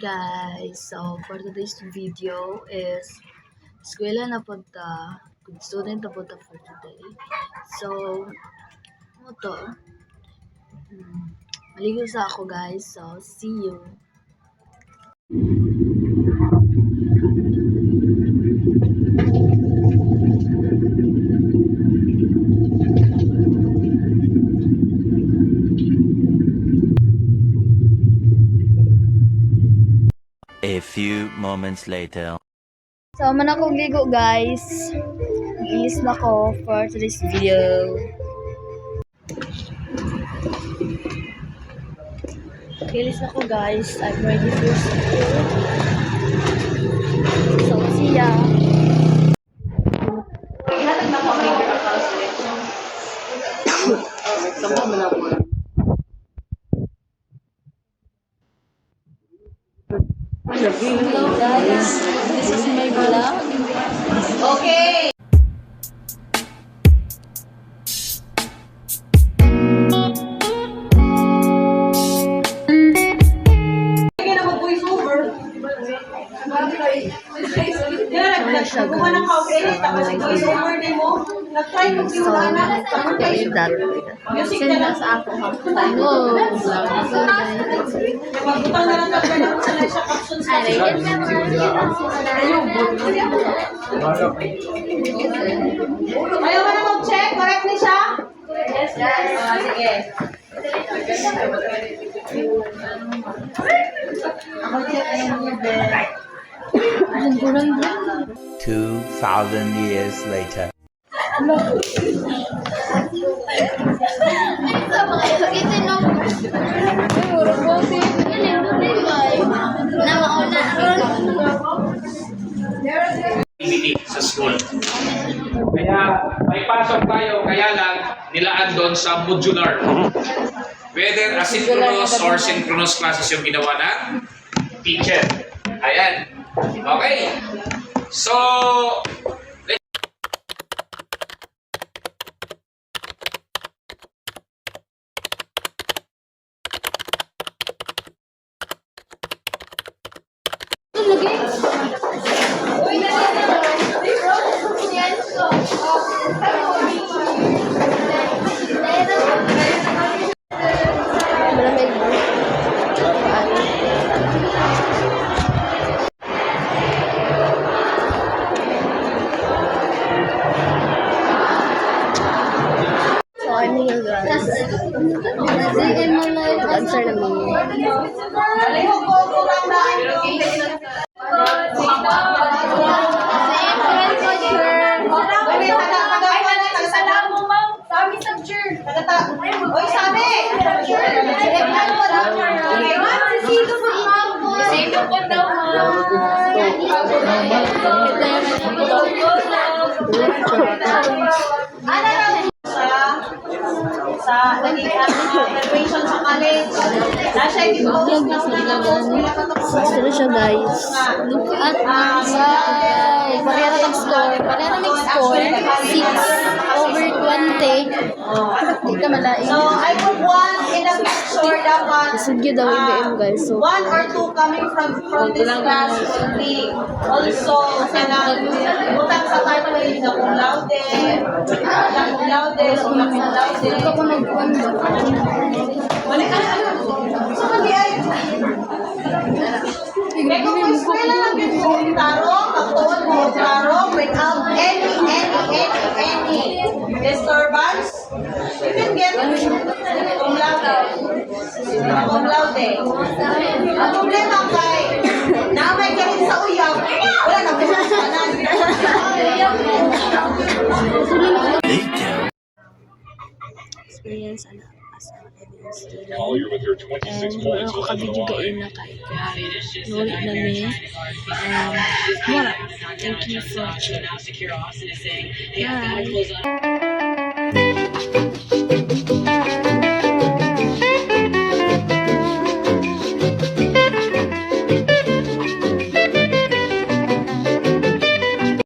guys, so for today's video is eskwela na punta, good student na punta for today. So, ano to? Maligo sa ako guys, so see you. A few moments later. So, man akong ligo guys. Ilis na ko for today's video. Ilis na ko guys. I'm ready for school. So, see ya. Hello guys, this is my vlog. Okay. Ayaw mo na mag-check? Correct ni siya? Yes, guys. Sige. Ako check ayun yung bed. 2,000 years later. Sa school. Kaya may pasok tayo, kaya lang nilaan doon sa modular. Whether asynchronous or synchronous classes yung ginawa ng teacher. Ayan. Okay. So, I'm here guys. Answer na me. Oy, sabi! Sa graduation sa college. Nasa i-post na Gusto na siya guys. Look at sa parehara ng score. Parehara ng score. 6/20. Hindi ka malain. So, I put one in the picture dapat. Sugyo daw IBM guys. So, One or two coming from this class will be also utang sa title ng cum laude, cum laude, summa cum laude. ito ko mag-1. Balik ka na. So, hindi ay. Kaya kung may eskwela lang yun mo, tarong, magtuon mo, tarong, without any disturbance, you can get cum laude. Cum laude. Ang problema kay, naamay ka rin sa uyab, wala na po sa kanan. Experience ano as an evidence student. Collier with her 26 And points ako will end the kabidyogain line. na kay Nuri na mi. Mura. Thank you for watching. Bye.